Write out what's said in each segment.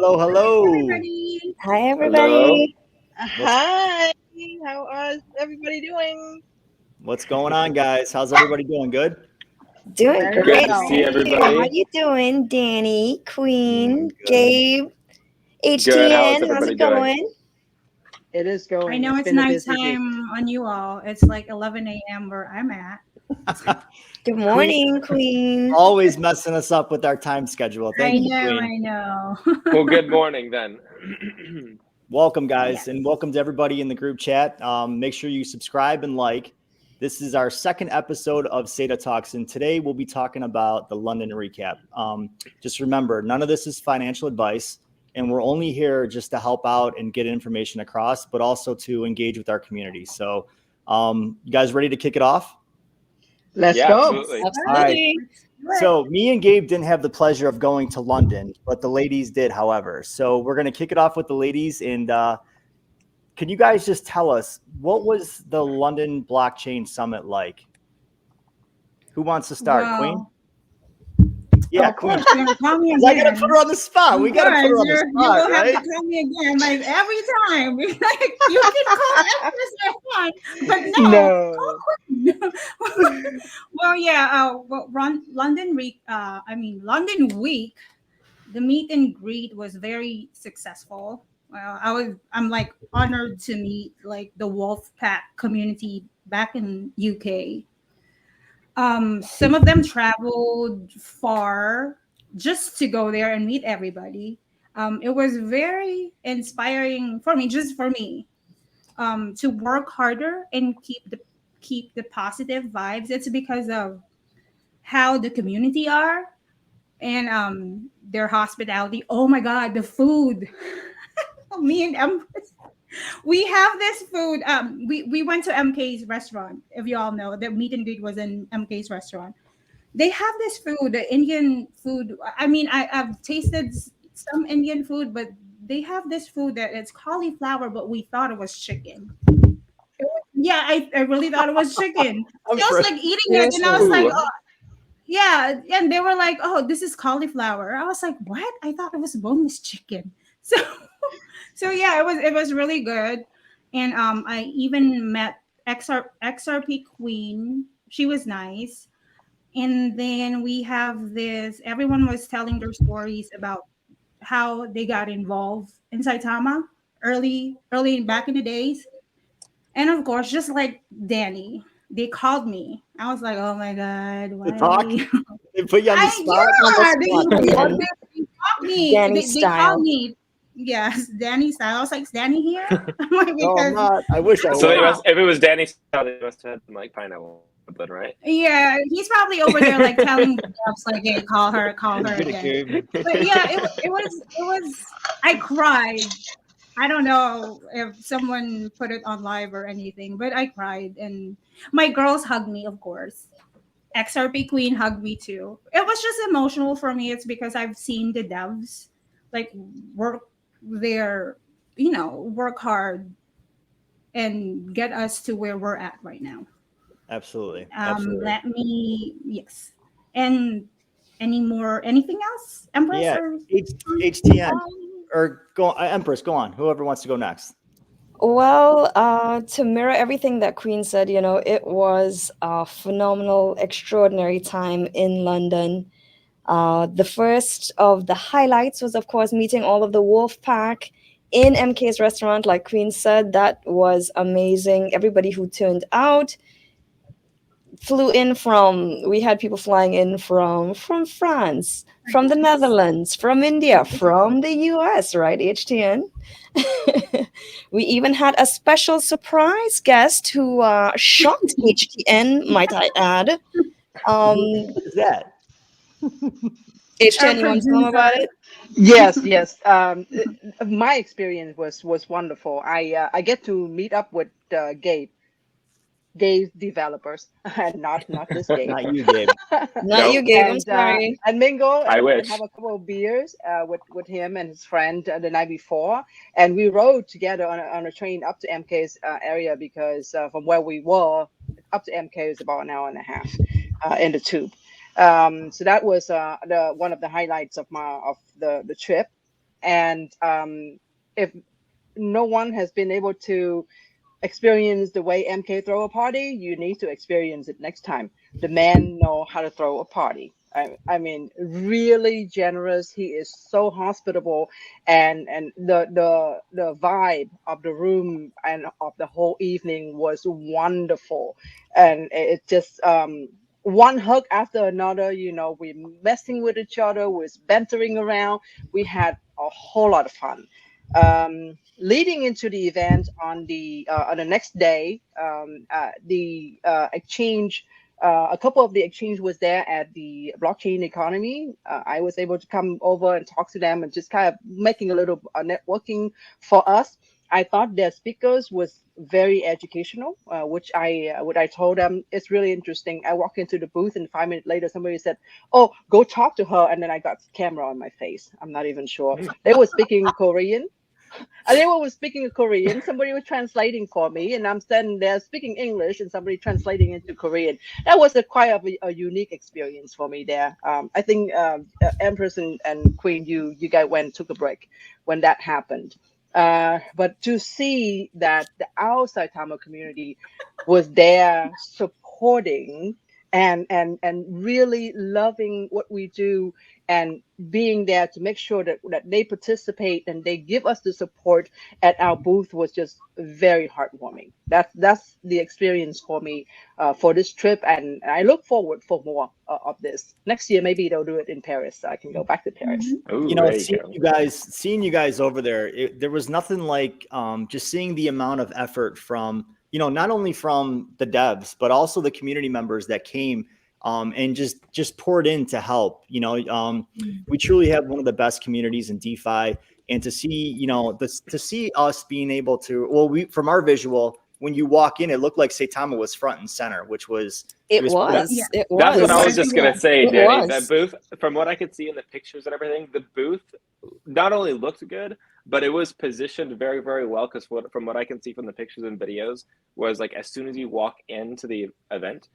hello. Everybody. Hi, everybody. Hi. How is everybody doing? What's going on, guys? How's everybody doing? Good? Doing Very great. Good to well. see How you doing, Danny, Queen, Good. Gabe, Good. How's HTN? How's everybody it doing? going? It is going. I know it's been a busy week. nighttime on you all. It's like 11 a.m. where I'm at. Good morning, Queen. Always messing us up with our time schedule. Thank you, I Queen. know. Well, good morning then. Welcome, guys, Yes. and welcome to everybody in the group chat. Make sure you subscribe and like. This is our second episode of SaitaTalks, and today we'll be talking about the London recap. Just remember, none of this is financial advice, and we're only here just to help out and get information across, but also to engage with our community. So, you guys ready to kick it off? Let's Yeah, go. absolutely. All right. Let's do it. So me and Gabe didn't have the pleasure of going to London, but the ladies did, however. So we're going to kick it off with the ladies. And can you guys just tell us, what was the London Blockchain Summit like? Who wants to start? Wow. Queen? Yeah, Of Queen. course, you're gonna call me I got to again. put her on the spot. We got to put her on the You spot, will have right? to call me again, like every time. Like, you can call Empress if you want, but no. Call Queen. Well, yeah. London London Week. The meet and greet was very successful. Well, I'm like honored to meet like the Wolfpack community back in UK. Some of them traveled far just to go there and meet everybody. It was very inspiring for me, just for me, to work harder and keep the positive vibes. It's because of how the community are and their hospitality. Oh my God, the food! Me and Empress, we have this food. We went to MK's restaurant. If you all know, the meet and greet was in MK's restaurant. They have this food, the Indian food. I mean, I've tasted some Indian food, but they have this food that it's cauliflower, but we thought it was chicken. Yeah, I really thought it was chicken. So I was like eating it, and I was like, Ooh. oh, yeah. And they were like, oh, this is cauliflower. I was like, what? I thought it was boneless chicken. So, so yeah, it was really good. And I even met XRP Queen. She was nice. And then we have this, everyone was telling their stories about how they got involved in Saitama early back in the days. And of course, just like Danny, they called me. I was like, oh my God, To why? talk? They put you on the spot? Yeah, Again. they called me. Danny They style. called me. Yes, Danny style. I was like, is Danny here? I'm like, No, I'm because not. I wish I So was. if it was Danny's style, they must have had some like pineapple, right? yeah, he's probably over there like telling the devs like, hey, call her again. But yeah, it was. I cried. I don't know if someone put it on live or anything, but I cried and my girls hugged me, of course. XRP Queen hugged me too. It was just emotional for me. It's because I've seen the devs like work their, work hard and get us to where we're at right now. Absolutely. Yes. And anything else? Empress Yeah. or HTN. Or go Empress, go on. Whoever wants to go next. Well, to mirror everything that Queen said, it was a phenomenal, extraordinary time in London. The first of the highlights was, of course, meeting all of the wolf pack in MK's restaurant. Like Queen said, that was amazing. Everybody who turned out we had people flying in from France, from the Netherlands, from India, from the US, right, HTN? We even had a special surprise guest who shocked HTN, might I add. What is that? HTN, you want to tell them about it? Yes. My experience was wonderful. I get to meet up with Gabe developers, not this Gabe. Not you, Gabe. Not you, Gabe. I'm sorry. And mingle I and wish. have a couple of beers with him and his friend the night before, and we rode together on a train up to MK's area because from where we were up to MK is about an hour and a half in the tube. So that was one of the highlights of the trip. And if no one has been able to experience the way MK throw a party, you need to experience it next time. The man know how to throw a party. I mean, really generous. He is so hospitable, and the vibe of the room and of the whole evening was wonderful. And it just one hug after another. You know, we messing with each other, we're bantering around. We had a whole lot of fun. Leading into the event on the next day, the exchange, a couple of the exchange was there at the blockchain economy. I was able to come over and talk to them and just kind of making a little networking for us. I thought their speakers was very educational, which I told them it's really interesting. I walked into the booth and 5 minutes later, somebody said, "Oh, go talk to her," and then I got camera on my face. I'm not even sure. They were speaking Korean. They were speaking Korean. Somebody was translating for me, and I'm standing there speaking English, and somebody translating into Korean. That was quite a unique experience for me there. I think Empress and Queen, you guys took a break when that happened. But to see that our Saitama community was there supporting and really loving what we do and being there to make sure that they participate and they give us the support at our booth was just very heartwarming. That's the experience for me for this trip, and I look forward for more of this. Next year, maybe they'll do it in Paris, so I can go back to Paris. Ooh, You know, there seeing you guys over there, there was nothing like just seeing the amount of effort from, you know, not only from the devs, but also the community members that came and just poured in to help. You know, we truly have one of the best communities in DeFi, and to see, you know, to see us being able to, well, from our visual, when you walk in, it looked like Saitama was front and center, which was It was. That's what I was just gonna say, Danny. That was. booth, from what I could see in the pictures and everything, the booth not only looked good, but it was positioned very, very well. Because from what I can see from the pictures and videos, was like as soon as you walk into the event,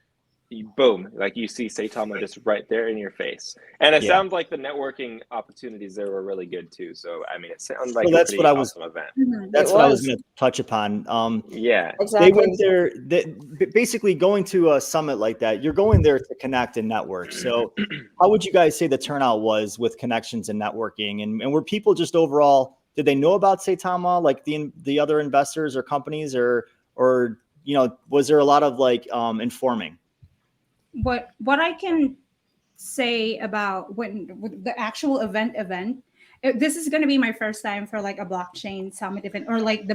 boom, like you see Saitama just right there in your face. And it sounds like the networking opportunities there were really good too. So I mean, it sounds like that's what I was. awesome event. That's what I was going to touch upon. Yeah, Exactly. They went there. Basically, going to a summit like that, you're going there to connect and network. So, how would you guys say the turnout was with connections and networking? And were people just overall? Did they know about Saitama, like the other investors or companies, or you know, was there a lot of like informing? What I can say about when the actual event, this is going to be my first time for like a blockchain summit event, or like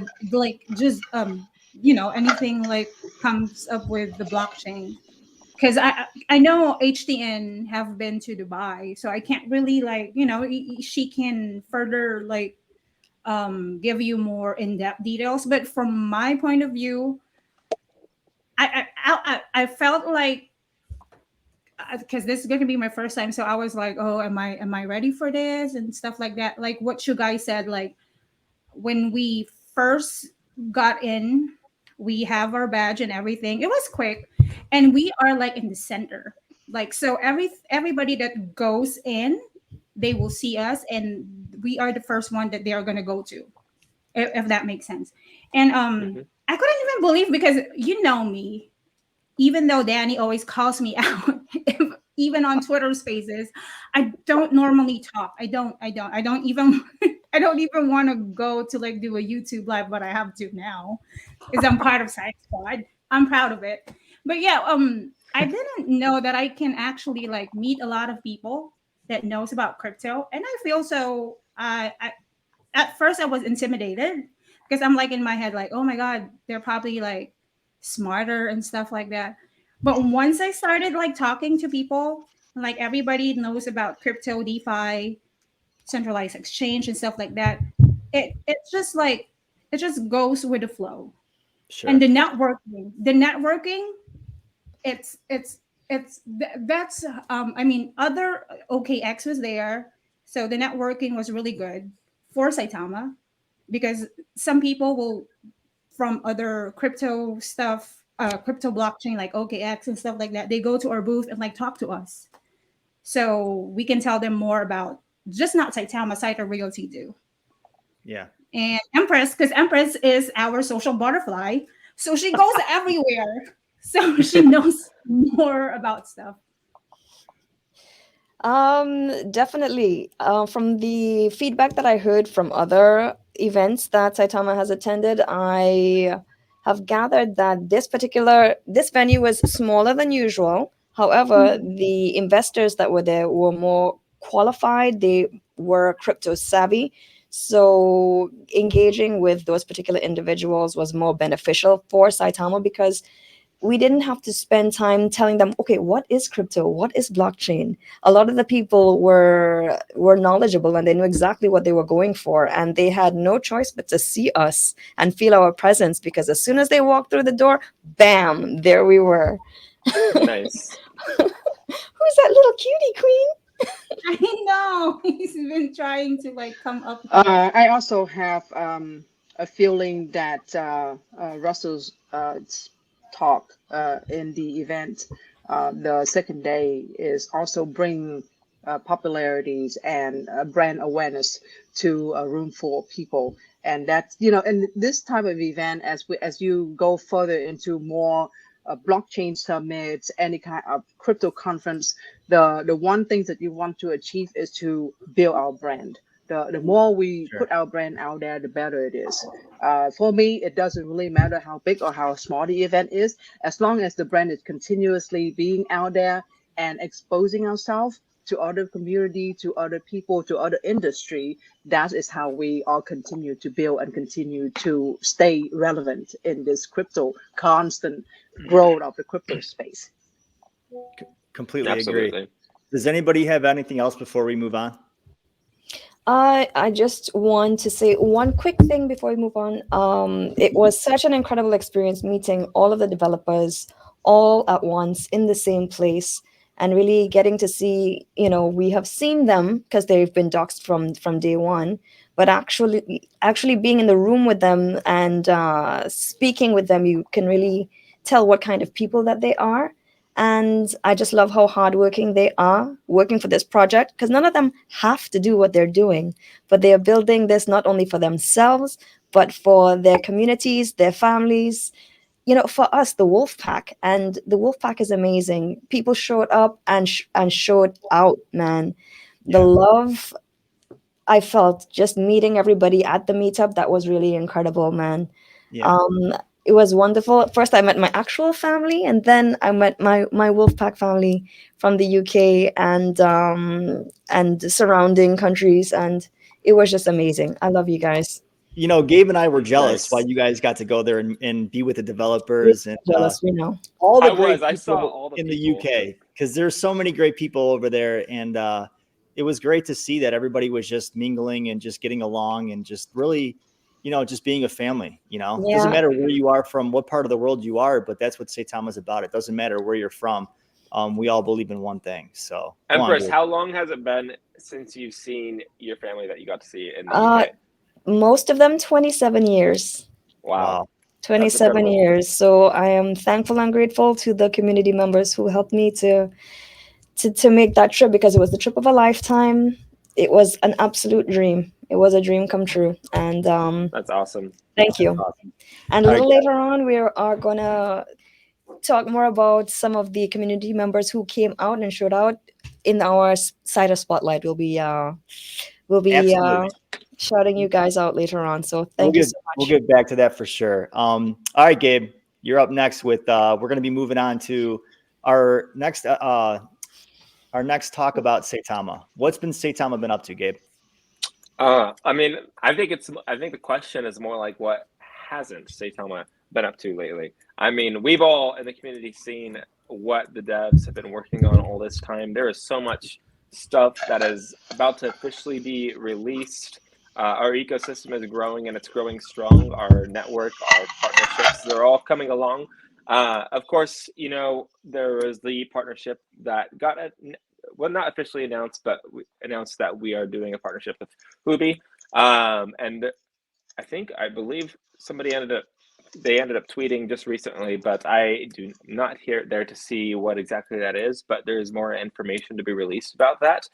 just you know, anything like comes up with the blockchain, because I know HTN have been to Dubai, so I can't really like, you know, she can further like give you more in-depth details, but from my point of view, I felt like, because this is going to be my first time, so I was like, oh, am I ready for this and stuff like that. Like what you guys said, like when we first got in, we have our badge and everything. It was quick, and we are like in the center, like, so everybody that goes in, they will see us, and we are the first one that they are going to go to, if that makes sense. And I couldn't even believe, because you know me, even though Danny always calls me out, even on Twitter Spaces, I don't normally talk. I don't even I don't even want to go to like do a YouTube live, but I have to now because I'm part of SaitSquad. I'm proud of it. But yeah, I didn't know that I can actually like meet a lot of people that knows about crypto, and I feel so. I at first I was intimidated because I'm like in my head like, oh my god, they're probably like smarter and stuff like that. But once I started like talking to people, like everybody knows about crypto, DeFi, centralized exchange and stuff like that. It's just like, it just goes with the flow. Sure. And the networking, that's I mean, other OKX was there, so the networking was really good for Saitama, because some people will from other crypto stuff, crypto blockchain like OKX and stuff like that, they go to our booth and like talk to us, so we can tell them more about just not Saitama, SaitaRealty do. Yeah. And Empress, because Empress is our social butterfly, so she goes everywhere, so she knows more about stuff. Definitely. From the feedback that I heard from other events that Saitama has attended, I have gathered that this venue was smaller than usual. However, the investors that were there were more qualified. They were crypto savvy. So engaging with those particular individuals was more beneficial for Saitama because we didn't have to spend time telling them, okay, what is crypto, what is blockchain. A lot of the people were knowledgeable and they knew exactly what they were going for, and they had no choice but to see us and feel our presence, because as soon as they walked through the door, bam, there we were. Nice. Who's that little cutie, Queen? I know he's been trying to like come up. I also have a feeling that Russell's talk in the event, the second day, is also bring popularities and brand awareness to a room full of people. And that's, and this type of event, as you go further into more blockchain summits, any kind of crypto conference, the one thing that you want to achieve is to build our brand. The more we Sure. put our brand out there, the better it is. For me, it doesn't really matter how big or how small the event is, as long as the brand is continuously being out there and exposing ourselves to other community, to other people, to other industry. That is how we all continue to build and continue to stay relevant in this crypto constant growth of the crypto space. Completely Absolutely. agree. Does anybody have anything else before we move on? I just want to say one quick thing before we move on. It was such an incredible experience meeting all of the developers all at once in the same place, and really getting to see, we have seen them because they've been doxxed from day one, but actually being in the room with them and speaking with them, you can really tell what kind of people that they are. And I just love how hardworking they are working for this project, because none of them have to do what they're doing, but they are building this not only for themselves, but for their communities, their families, for us, the wolf pack. And the wolf pack is amazing. People showed up and showed out, man. The Yeah. love I felt just meeting everybody at the meetup, that was really incredible, man. Yeah. It was wonderful. First, I met my actual family, and then I met my Wolfpack family from the UK and surrounding countries, and it was just amazing. I love you guys. Gabe and I were jealous Nice. why you guys got to go there and be with the developers and Jealous, all the I great was. I saw people all the in people. the UK, because there's so many great people over there, and it was great to see that everybody was just mingling and just getting along and just really, just being a family. It doesn't Yeah. matter where you are from, what part of the world you are, but that's what Saitama is about. It doesn't matter where you're from. We all believe in one thing. So, go on, Empress, Gabe. how long has it been since you've seen your family that you got to see in the Uh, UK? Most of them 27 years. Wow. 27 incredible. years. So I am thankful and grateful to the community members who helped me to make that trip, because it was the trip of a lifetime. It was an absolute dream. It was a dream come true. And That's awesome. thank you. Awesome. And a All little right, later on, we are gonna talk more about some of the community members who came out and showed out in our Saita Spotlight. We'll be Absolutely. shouting you guys out later on. So We'll thank you so We'll much. get back to that for sure. All right, Gabe, you're up next with we're going to be moving on to our next talk about Saitama. What's Saitama been up to, Gabe? I mean, I think the question is more like, what hasn't Saitama been up to lately? I mean, we've all in the community seen what the devs have been working on all this time. There is so much stuff that is about to officially be released. Our ecosystem is growing, and it's growing strong. Our network, our partnerships, they're all coming along. Of course, there was the partnership that got not officially announced, but we announced that we are doing a partnership with Huobi. And I believe somebody ended up tweeting just recently, but I do not there to see what exactly that is, but there's more information to be released about that.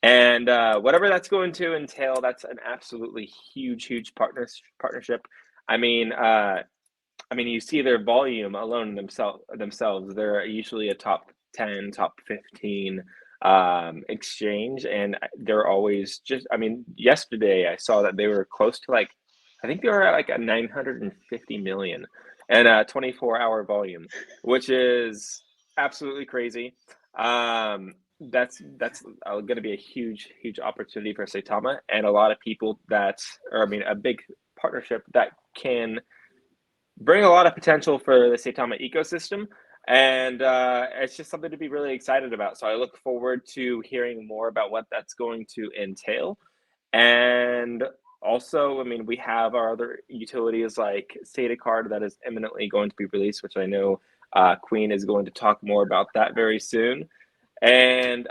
And whatever that's going to entail, that's an absolutely huge partnership. I mean, you see their volume alone themselves. They're usually a top 10, top 15 exchange, and they're always just. I mean, yesterday I saw that they were close to like, I think they were at like a 950 million and a 24-hour volume, which is absolutely crazy. That's going to be a huge opportunity for Saitama and a lot of people a big partnership that can bring a lot of potential for the Saitama ecosystem. And it's just something to be really excited about. So I look forward to hearing more about what that's going to entail. And also, I mean, we have our other utilities like SaitaCard that is imminently going to be released, which I know Queen is going to talk more about that very soon. And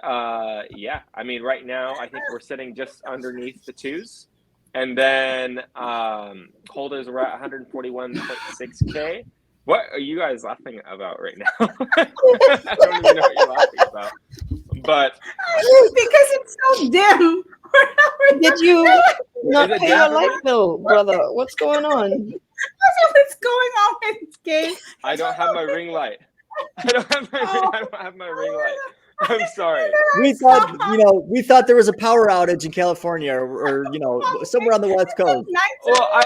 yeah, I mean, right now, I think we're sitting just underneath the twos. And then holders are at 141.6K. What are you guys laughing about right now? I don't even know what you're laughing about. But because it's so dim. Did you not Is it pay your dim for light me? bill, brother? What's going on? What's going on with Gabe? I don't have my ring light. I don't have my ring light. I'm sorry. We thought there was a power outage in California or somewhere on the West Coast. Well,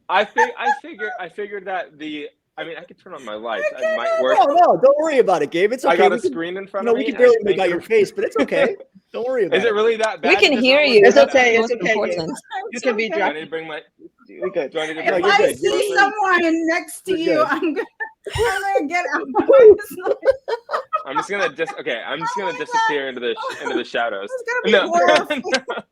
I figured that I mean, I could turn on my lights. It might work. No, don't worry about it, Gabe. It's okay. I got a screen in front of me. We can barely I make think out your face, but it's okay. Don't worry about it. Is it really that bad? We can Does it hear not you. work It's that okay. bad? That's It's most okay. important. You can be Do I drunk. need to bring my? We're good. Do I need to If bring you're my? I good. see someone next to You're you, good. I'm gonna get up. I'm just gonna disappear into the shadows. It's gonna be horrible.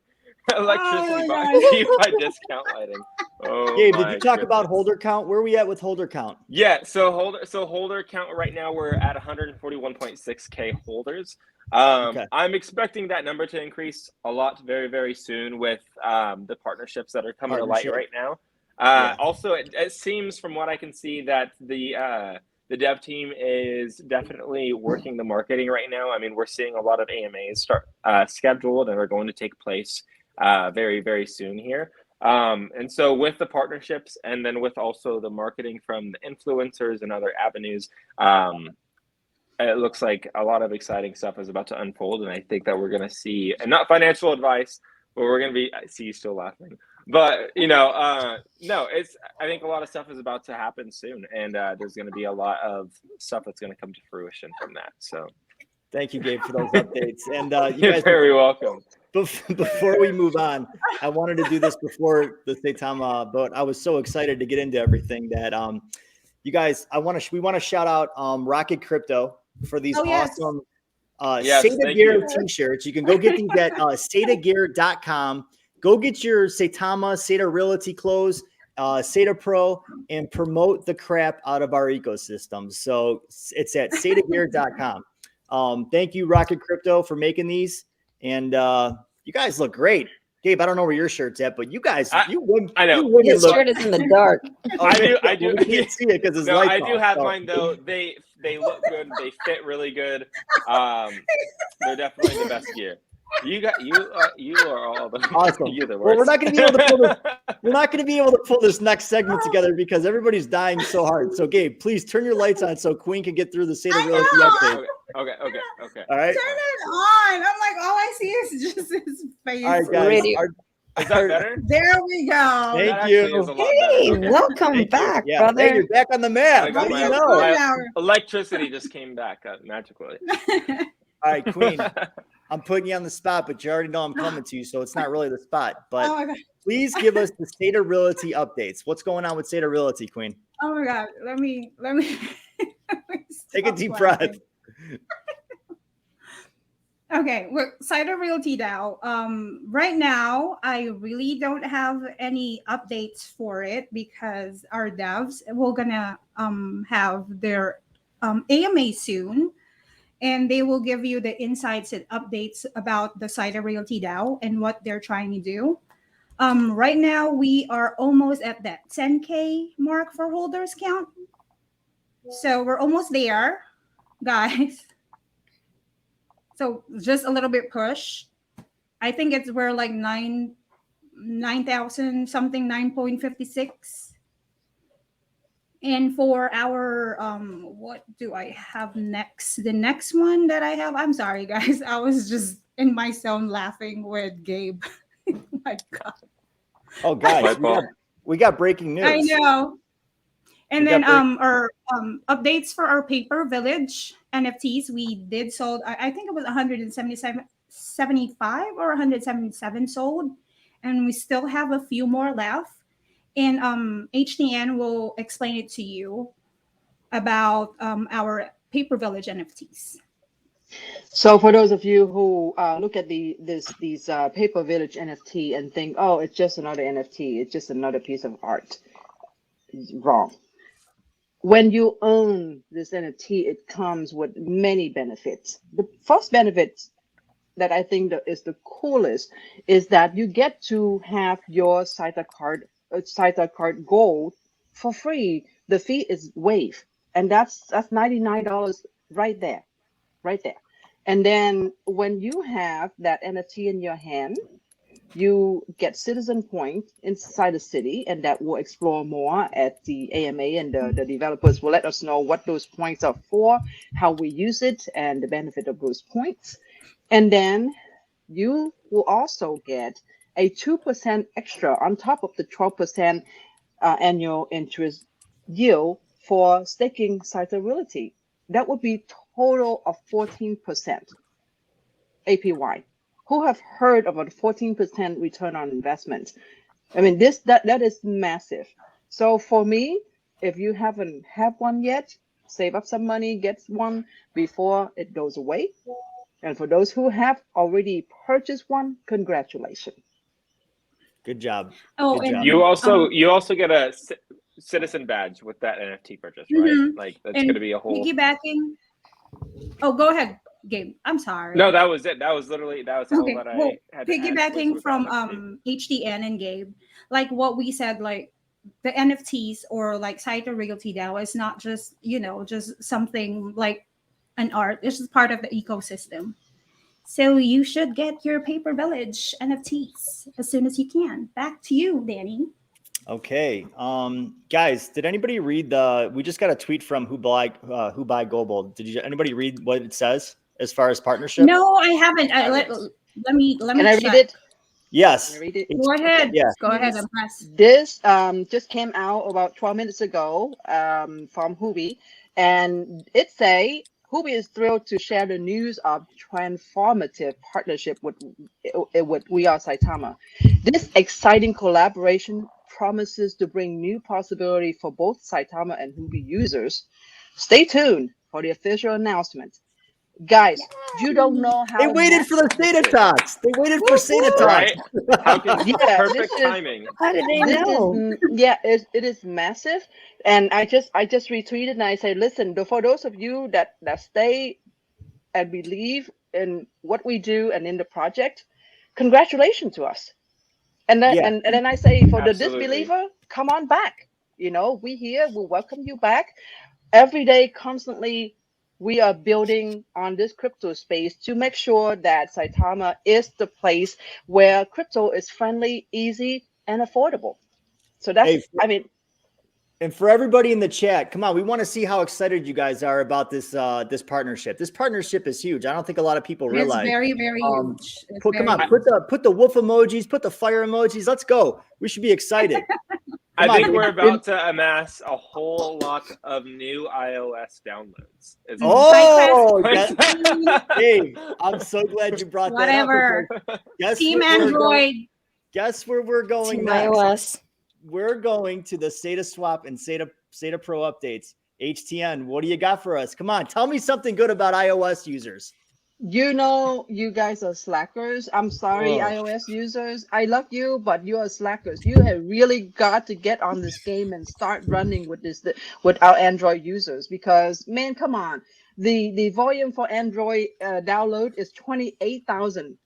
Electricity Oh my box. God. Keep my discount lighting. Oh, Gabe, did my you talk about goodness. holder count? Where are we at with holder count? Yeah, so holder count right now we're at 141.6K holders. I'm expecting that number to increase a lot very soon with the partnerships that are coming to light right now. Also, it seems from what I can see that the dev team is definitely working the marketing right now. I mean, we're seeing a lot of AMAs start scheduled and are going to take place very soon here. And so with the partnerships and then with also the marketing from the influencers and other avenues, it looks like a lot of exciting stuff is about to unfold. And I think that we're going to see, and not financial advice, but we're going to be, I see you still laughing, but no, I think a lot of stuff is about to happen soon. And there's going to be a lot of stuff that's going to come to fruition from that. So Thank you, Gabe, for those updates. And you you're guys, very welcome. before we move on, I wanted to do this before the Saitama, but I was so excited to get into everything that you guys, we want to shout out Rocket Crypto for these awesome Saita Gear t-shirts. You can go get these at SaitaGear.com. Go get your Saitama, Saita Realty clothes, Saita Pro, and promote the crap out of our ecosystem. So it's at SaitaGear.com. Thank you, Rocket Crypto, for making these. And you guys look great. Gabe, I don't know where your shirt's at, but you guys, I know. His shirt is in the dark. I do. We can't see it because it's lights I do off, have so. mine though. They look good. They fit really good. They're definitely the best gear. You are all the Awesome. You're the Well, we're worst. not going to be able to pull this. We're not going to be able to pull this next segment together because everybody's dying so hard. So, Gabe, please turn your lights on so Queen can get through the Saita Realty update. Okay. All right. Turn it on. I'm like, all I see is just his face. All right, guys. Radio. Is that better? There we go. Thank That you. actually is a lot Hey, better. Okay. welcome back, Yeah, brother. hey, you're back on the map. I got What do my- you know? my electricity just came back magically. All right, Queen. I'm putting you on the spot, but you already know I'm coming to you, so it's not really the spot. But Oh my God. please give us the Saita Realty updates. What's going on with Saita Realty, Queen? Oh my God. Let me Take a stop deep laughing. breath. Okay, well, SaitaRealtyDAO. Right now, I really don't have any updates for it because our devs will gonna have their AMA soon, and they will give you the insights and updates about the SaitaRealtyDAO and what they're trying to do. Right now, we are almost at that 10K mark for holders count, so we're almost there, guys. So just a little bit push. I think it's where like 9,000 something, 9.56. And for our what do I have next? The next one that I have, I'm sorry guys, I was just in my zone laughing with Gabe. My God. Oh, guys, we got breaking news. I know. And We then got our updates for our paper village NFTs, we did sold. I think it was 175 or 177 sold, and we still have a few more left. And HTN will explain it to you about our paper village NFTs. So for those of you who look at these paper village NFT and think, oh, it's just another NFT, it's just another piece of art, wrong. When you own this NFT, it comes with many benefits. The first benefit that I think that is the coolest is that you get to have your Saita card Gold for free. The fee is waived, and that's $99 right there. And then when you have that NFT in your hand, you get citizen points inside the city, and that will explore more at the AMA, and the developers will let us know what those points are for, how we use it, and the benefit of those points. And then you will also get a 2% extra on top of the 12% annual interest yield for staking SaitaRealty. That would be total of 14% APY. Who have heard of a 14% return on investment? I mean, that is massive. So for me, if you haven't had one yet, save up some money, get one before it goes away. And for those who have already purchased one, congratulations. Good job. Oh, Good and job. You also get a citizen badge with that NFT purchase, right? Like that's going to be a whole piggybacking. Oh, go ahead, Gabe. I'm sorry. No, that was it. That was all that I had. Piggybacking from HDN and Gabe, like what we said, like the NFTs or like SaitaRealtyDAO is not just just something like an art. It's just part of the ecosystem. So you should get your Paper Village NFTs as soon as you can. Back to you, Danny. Okay. Guys, did anybody read we just got a tweet from Who Buy Global. Did anybody read what it says as far as partnership? No, I haven't. Let me Can I read it? Yes. Can I read it? Go ahead. Yeah. Go ahead, Empress. This just came out about 12 minutes ago from Hubi, and it say Hubi is thrilled to share the news of transformative partnership with We Are Saitama. This exciting collaboration promises to bring new possibility for both Saitama and Hubi users. Stay tuned for the official announcement. Guys, you don't know how they waited for the SaitaTalks. They waited for SaitaTalks. Right? Perfect timing. How did they know? It is massive. And I just retweeted and I say, listen, for those of you that stay and believe in what we do and in the project, congratulations to us. And then and then I say, for the disbeliever, come on back. We here, we'll welcome you back. Every day, constantly, we are building on this crypto space to make sure that Saitama is the place where crypto is friendly, easy, and affordable. So that's, and for everybody in the chat, come on, we want to see how excited you guys are about this this partnership. This partnership is huge. I don't think a lot of people realize. It's very, very huge. Put the wolf emojis, put the fire emojis. Let's go. We should be excited. I think we're about to amass a whole lot of new iOS downloads. Hey, I'm so glad you brought that up. Team Android. Guess where we're going Team next? iOS. We're going to the SaitaSwap and Saita Pro updates. HTN, what do you got for us? Come on, tell me something good about iOS users. You guys are slackers. I'm sorry, iOS users. I love you, but you are slackers. You have really got to get on this game and start running with with our Android users, because man, come on, the volume for Android download is 28,000.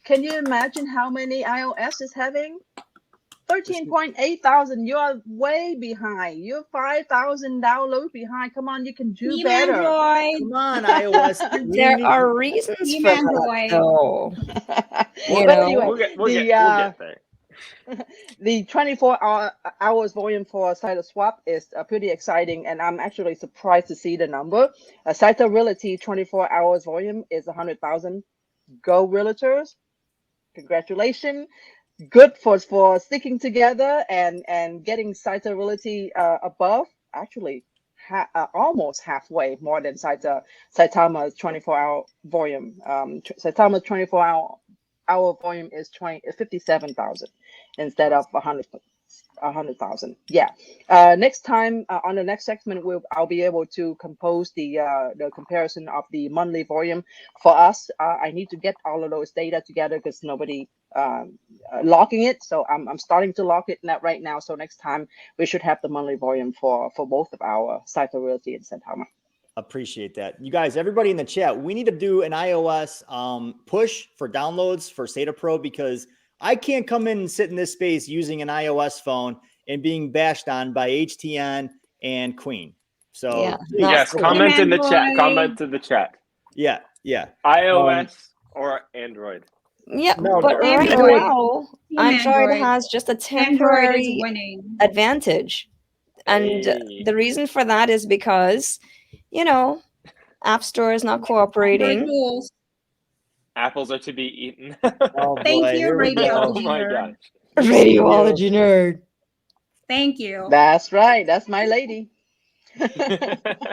Can you imagine how many iOS is having? 13.8 thousand. You are way behind. You're 5,000 downloads behind. Come on, you can do Team better. Android. Come on, iOS. There are reasons Team for Android. that, though. But know, anyway, we'll get there. the 24 hours volume for SaitaSwap is pretty exciting, and I'm actually surprised to see the number. SaitaRealty 24 hours volume is 100,000. Go Realtors! Congratulations. Good for sticking together and getting SaitaRealty above, actually almost halfway more than Saitama's 24-hour volume. Saitama's 24-hour volume is 57,000 instead of 100,000. Yeah. Next time on the next segment, I'll be able to compose the comparison of the monthly volume for us. I need to get all of those data together because nobody logging it. So I'm starting to log it right now. So next time we should have the monthly volume for both of our SaitaRealty and Saitama. Appreciate that. You guys, everybody in the chat, we need to do an iOS push for downloads for Saita Pro, because I can't come in and sit in this space using an iOS phone and being bashed on by HTN and Queen. So Yeah, yes, cool. comment in the chat. Android. Comment in the chat. Yeah. iOS or Android. Yeah, No, but right Android. now, Team Android has just a Android is temporary winning. advantage. And Hey. the reason for that is because, App Store is not cooperating. Tools. Apples are to be eaten. Oh, Thank boy, you, here we go. Oh Radiology my nerd. gosh. Radiology nerd. Thank you. That's right. That's my lady.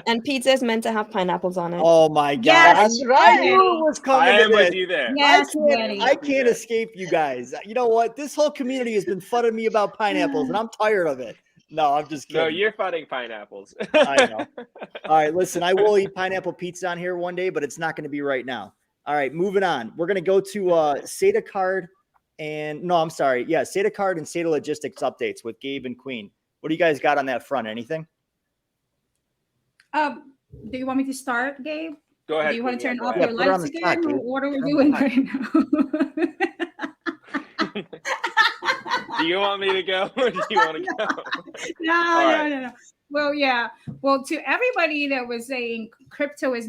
And pizza is meant to have pineapples on it. Oh my God. Yes, That's I right. knew it was coming I to am this. with you there. Yes, Betty. I can't escape you guys. You know what? This whole community has been fudding me about pineapples, and I'm tired of it. No, I'm just kidding. No, you're fighting pineapples. I know. All right, listen, I will eat pineapple pizza on here one day, but it's not going to be right now. All right, moving on. We're going to go to SaitaCard SaitaCard and Saita Logistics updates with Gabe and Queen. What do you guys got on that front? Anything? Do you want me to start, Gabe? Go ahead. Do you want to Queen, turn yeah, off go your ahead. put it on lights the spot, again? dude. What are we Put it doing on right now? Do you want me to go or do you want to go? No. Well, yeah. Well, to everybody that was saying crypto is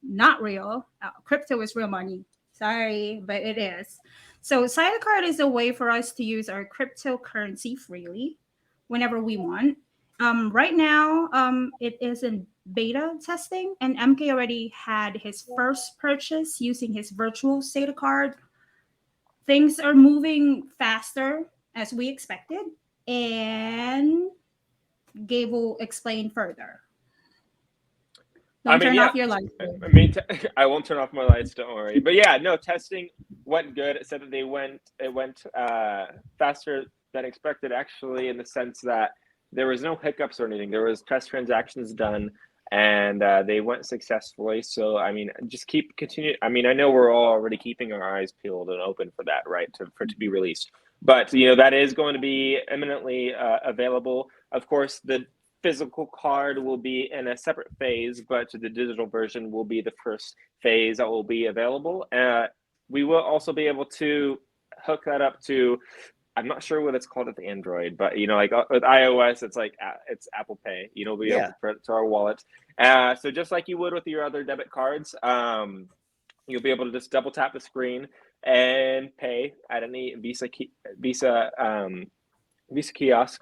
not real, crypto is real money. Sorry, but it is. So SaitaCard is a way for us to use our cryptocurrency freely whenever we want. Right now, it is in beta testing, and MK already had his first purchase using his virtual SaitaCard. Things are moving faster as we expected, and Gabe will explain further. Don't turn off your lights. I won't turn off my lights. Don't worry. But yeah, no, testing went good. It said that it went faster than expected, actually, in the sense that there was no hiccups or anything. There was test transactions done, and they went successfully. So, I mean, just continue. I mean, I know we're all already keeping our eyes peeled and open for that, right, for it to be released. But, that is going to be imminently available. Of course, the physical card will be in a separate phase, but the digital version will be the first phase that will be available. We will also be able to hook that up to, I'm not sure what it's called with Android, but like with iOS, it's Apple Pay. We'll be able to put it to our wallet. So just like you would with your other debit cards, you'll be able to just double tap the screen and pay at any Visa kiosk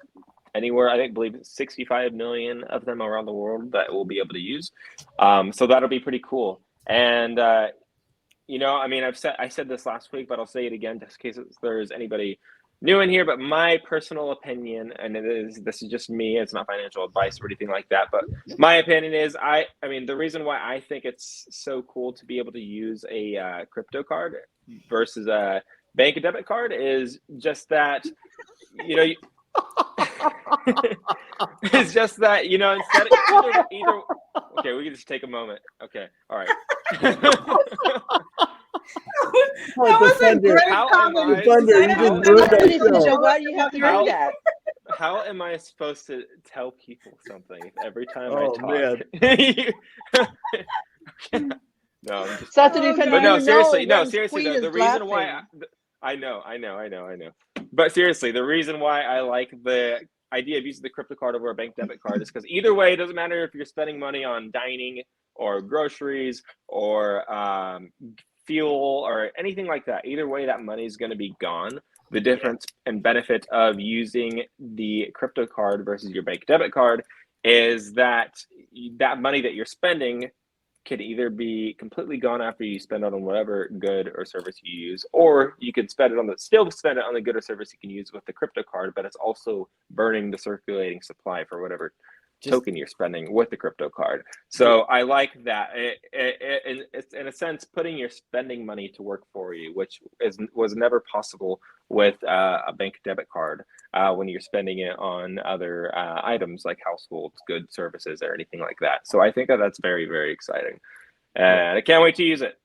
anywhere. I believe 65 million of them around the world that we'll be able to use. So that'll be pretty cool. And I said this last week, but I'll say it again just in case there's anybody new in here. But my personal opinion, and this is just me, it's not financial advice or anything like that, but my opinion is I mean the reason why I think it's so cool to be able to use a crypto card versus a bank debit card is just that it's just that instead of either okay, we can just take a moment. Okay, all right. That was a great comment. How am I supposed to tell people something every time I talk? Man. No, I'm just Seriously, but no, seriously, the reason why I know. But seriously, the reason why I like the idea of using the crypto card over a bank debit card is because either way, it doesn't matter if you're spending money on dining or groceries or fuel or anything like that. Either way, that money is going to be gone. The difference and benefit of using the crypto card versus your bank debit card is that that money that you're spending can either be completely gone after you spend it on whatever good or service you use, or you could spend it on still spend it on the good or service you can use with the crypto card, but it's also burning the circulating supply for whatever token you're spending with the crypto card. So I like that. It's in a sense putting your spending money to work for you, which was never possible with a bank debit card when you're spending it on other items like household goods, services, or anything like that. So I think that's very, very exciting, and I can't wait to use it.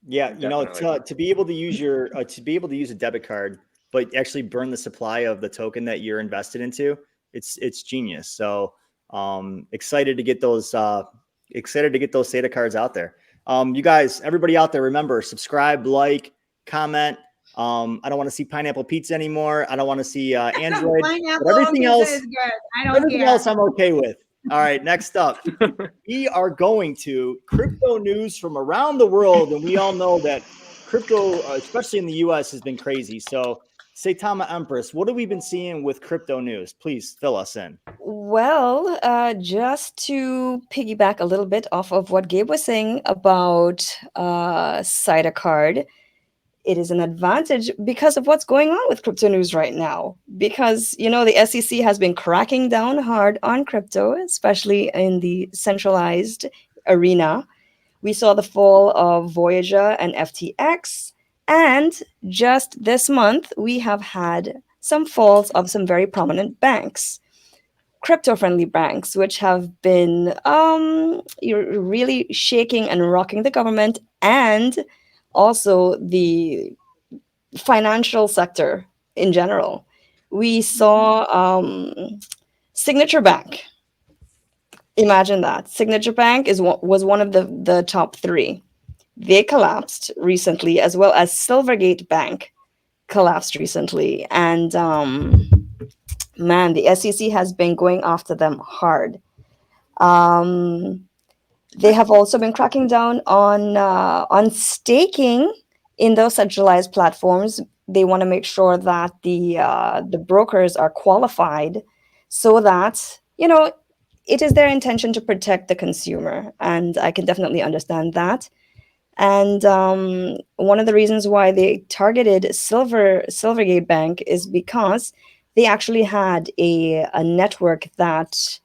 Yeah, to be able to use your a debit card, but actually burn the supply of the token that you're invested into, it's genius. So excited to get those Saita cards out there. You guys, everybody out there, remember, subscribe, like, comment. I don't want to see pineapple pizza anymore. I don't want to see Android, but everything else is good. Everything else I'm okay with. All right, next up, we are going to crypto news from around the world, and we all know that crypto, especially in the US, has been crazy. So SaitamaEmpress, what have we been seeing with crypto news? Please fill us in. Well, just to piggyback a little bit off of what Gabe was saying about Saita card, it is an advantage because of what's going on with crypto news right now. Because, the SEC has been cracking down hard on crypto, especially in the centralized arena. We saw the fall of Voyager and FTX. And just this month, we have had some falls of some very prominent banks, crypto-friendly banks, which have been really shaking and rocking the government and also the financial sector in general. We saw Signature Bank. Imagine that. Signature Bank was one of the top three. They collapsed recently, as well as Silvergate Bank collapsed recently. And man, the SEC has been going after them hard. They have also been cracking down on staking in those centralized platforms. They want to make sure that the brokers are qualified, so that it is their intention to protect the consumer, and I can definitely understand that. And one of the reasons why they targeted Silvergate Bank is because they actually had a network that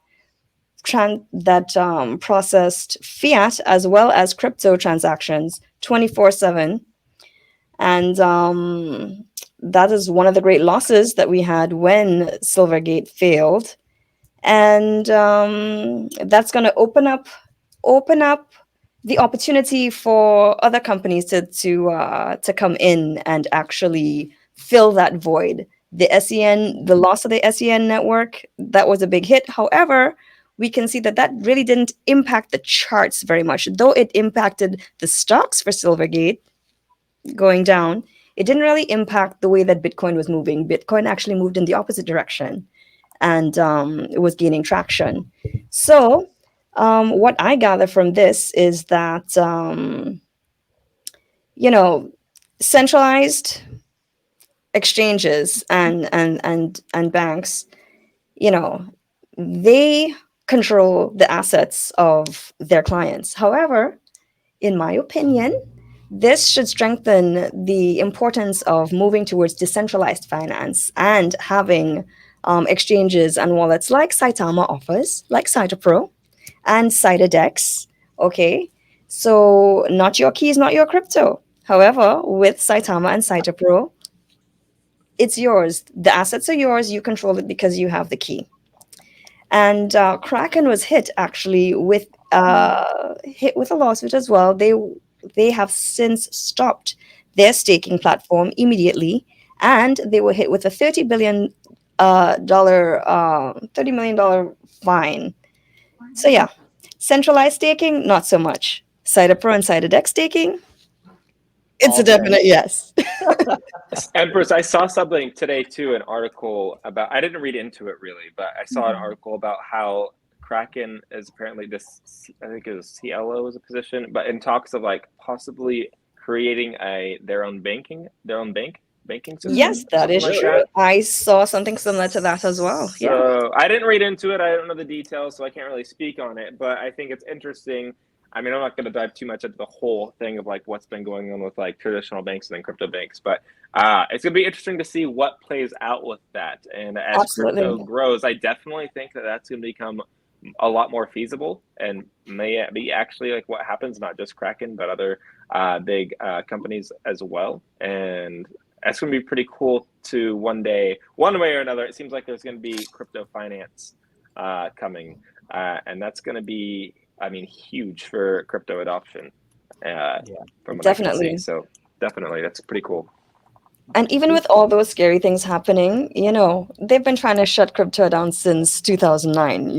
processed fiat as well as crypto transactions 24/7. And that is one of the great losses that we had when Silvergate failed. And that's going to open up the opportunity for other companies to come in and actually fill that void. The loss of the SEN network, that was a big hit. However, we can see that really didn't impact the charts very much, though it impacted the stocks for Silvergate going down. It didn't really impact the way that Bitcoin was moving. Bitcoin actually moved in the opposite direction, and it was gaining traction. So what I gather from this is that, centralized exchanges and banks, they control the assets of their clients. However, in my opinion, this should strengthen the importance of moving towards decentralized finance and having exchanges and wallets like Saitama offers, like SaitaPro and SaitaDex. Okay, so not your keys, not your crypto. However, with Saitama and SaitaPro, it's yours. The assets are yours. You control it because you have the key. And Kraken was hit actually with a lawsuit as well. They have since stopped their staking platform immediately, and they were hit with a $30 million fine. So yeah, centralized staking, not so much. SaitaPro and SaitaDex staking, It's all a day. definite yes. Empress, I saw something today too, an article about, I didn't read into it really, but I saw an Mhm. article about how Kraken is apparently this, I think it was CLO is a position, but in talks of like possibly creating their own banking system, Yes, that something is like true. that. I saw something similar to that as well. Yeah. So I didn't read into it. I don't know the details, so I can't really speak on it. But I think it's interesting. I mean, I'm not going to dive too much into the whole thing of like what's been going on with like traditional banks and then crypto banks, but it's going to be interesting to see what plays out with that. And as crypto Absolutely. grows, I definitely think that that's going to become a lot more feasible and may be actually like what happens, not just Kraken, but other big companies as well. And that's going to be pretty cool to one day, one way or another. It seems like there's going to be crypto finance coming, and that's going to be, I mean, huge for crypto adoption. From what I can see. Definitely. So definitely, that's pretty cool. And even with all those scary things happening, they've been trying to shut crypto down since 2009,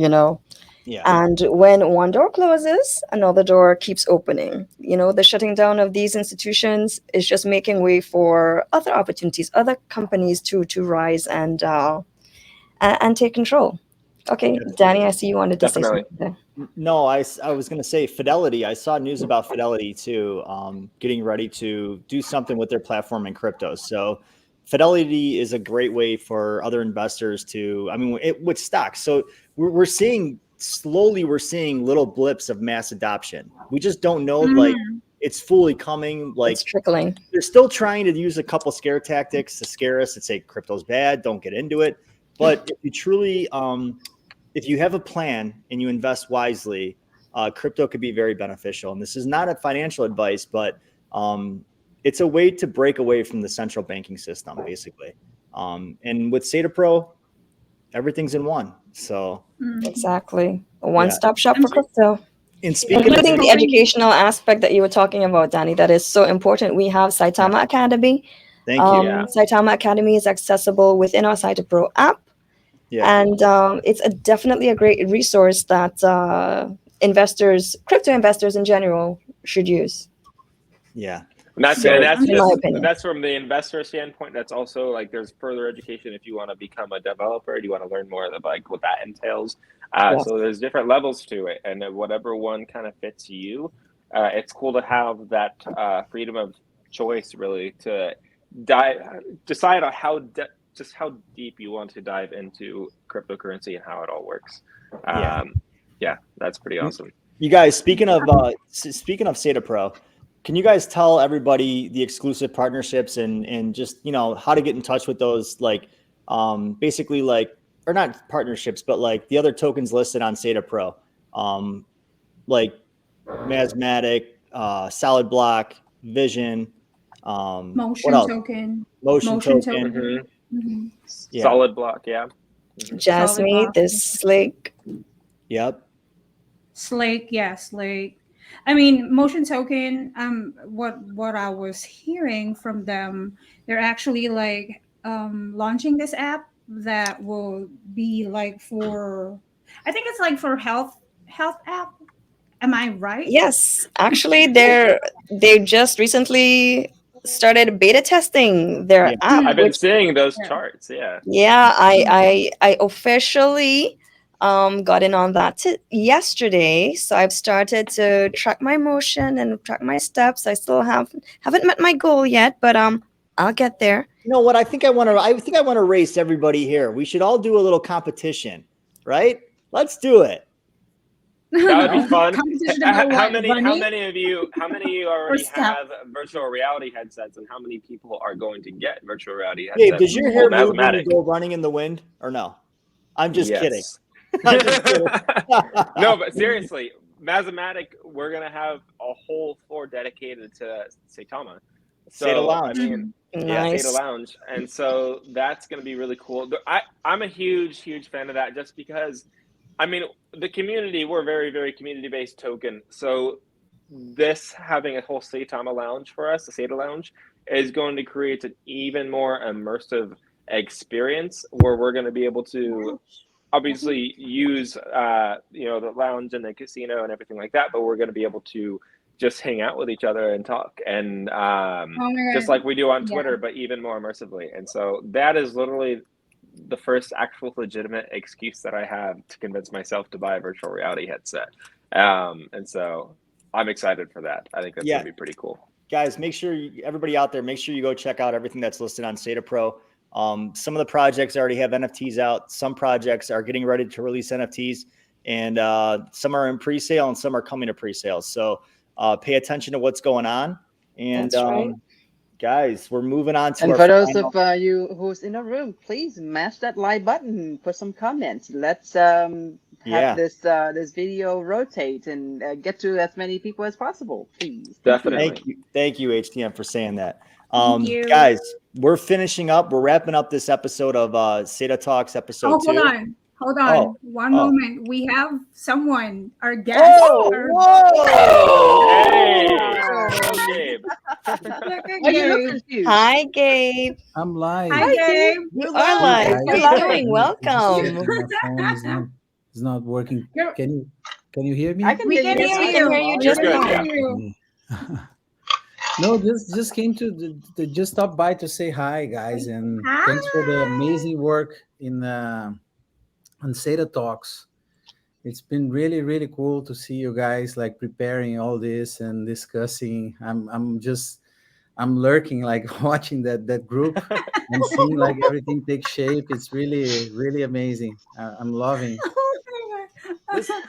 Yeah. And when one door closes, another door keeps opening. The shutting down of these institutions is just making way for other opportunities, other companies to rise and take control. Okay, Danny, I see you wanted to say Definitely. something there. No, I was going to say Fidelity. I saw news about Fidelity too, getting ready to do something with their platform in crypto. So Fidelity is a great way for other investors to, I mean, with stocks. So we're seeing little blips of mass adoption. We just don't know, like it's fully coming. Like It's trickling. they're still trying to use a couple scare tactics to scare us and say crypto's bad, don't get into it. But if you truly, if you have a plan and you invest wisely, crypto could be very beneficial. And this is not a financial advice, but it's a way to break away from the central banking system, basically. And with SaitaPro, everything's in one. So Exactly. A one-stop shop I'm for crypto. and speaking of Including the educational aspect that you were talking about, Danny, that is so important. We have Saitama Academy. Thank you. Yeah. Saitama Academy is accessible within our SaitaPro app. Yeah. And it's definitely a great resource that crypto investors in general, should use. Yeah. And that's So, in my opinion. that's from the investor standpoint. That's also like there's further education if you want to become a developer. Do you want to learn more of like what that entails? Yes. So there's different levels to it, and whatever one kind of fits you, it's cool to have that freedom of choice really to decide on how deep you want to dive into cryptocurrency and how it all works. Yeah, that's pretty awesome. You guys, speaking of SaitaPro, can you guys tell everybody the exclusive partnerships and just, how to get in touch with those, like, basically like, or not partnerships, but like the other tokens listed on SaitaPro, like Masmatic, Solid Block, Vision, Motion what else? token. Motion token. Mm-hmm. Mhm. Yeah. Solid Block, yeah. Jasmine, this Slake. Yep. Slake, yeah, Slake. I mean, motion token. What I was hearing from them, they're actually like launching this app that will be like for. I think it's like for health app. Am I right? Yes, actually, they just recently started beta testing their Yeah. app. I've been Which, seeing those charts, yeah. yeah, I officially got in on that yesterday. So I've started to track my motion and track my steps. I still haven't met my goal yet, but I'll get there. You know what? I think I want to race everybody here. We should all do a little competition, right? Let's do it. That would be fun. Competition about How what, many of you already step? have virtual reality headsets, and how many people are going to get virtual reality Hey, headsets? does your hair move when you Mathematic. go running in the wind or no? I'm just kidding. Yes. I'm just kidding. No, but seriously, Mathematic, we're gonna have a whole floor dedicated to Saitama. So, Saita Lounge. I mean, yeah, Nice. Saita Lounge, and so that's gonna be really cool. I'm a huge fan of that, just because. I mean, the community, we're very, very community-based token. So this having a whole Saitama Lounge for us, the Saita Lounge, is going to create an even more immersive experience where we're going to be able to obviously use, the lounge and the casino and everything like that, but we're going to be able to just hang out with each other and talk, and Oh my just God. like we do on Yeah. Twitter, but even more immersively. And so that is literally the first actual legitimate excuse that I have to convince myself to buy a virtual reality headset. And so I'm excited for that. I think that's going to be pretty cool. Guys, make sure everybody out there, make sure you go check out everything that's listed on SaitaPro. Some of the projects already have NFTs out. Some projects are getting ready to release NFTs, and some are in pre-sale and some are coming to pre-sale. So pay attention to what's going on. And That's right. guys, we're moving on to And our for those final... of you who's in the room, please mash that like button, put some comments. Let's have this video rotate and get to as many people as possible, please. Definitely. Thank you, HTM, for saying that. Thank you. Guys, we're finishing up. We're wrapping up this episode of SaitaTalks episode 2. Hold on. One moment. We have someone, our guest. Gabe. Are you looking confused? Hi, Gabe. I'm live. Hi, Gabe. You are live. How are you doing? Welcome. My phone is not working. Can you hear me? I can We hear can you. hear We can hear you just good, fine. No, just came to just stop by to say hi, guys, and thanks for the amazing work on SaitaTalks. It's been really, really cool to see you guys like preparing all this and discussing. I'm lurking, like watching that group and seeing like everything take shape. It's really, really amazing. I'm loving.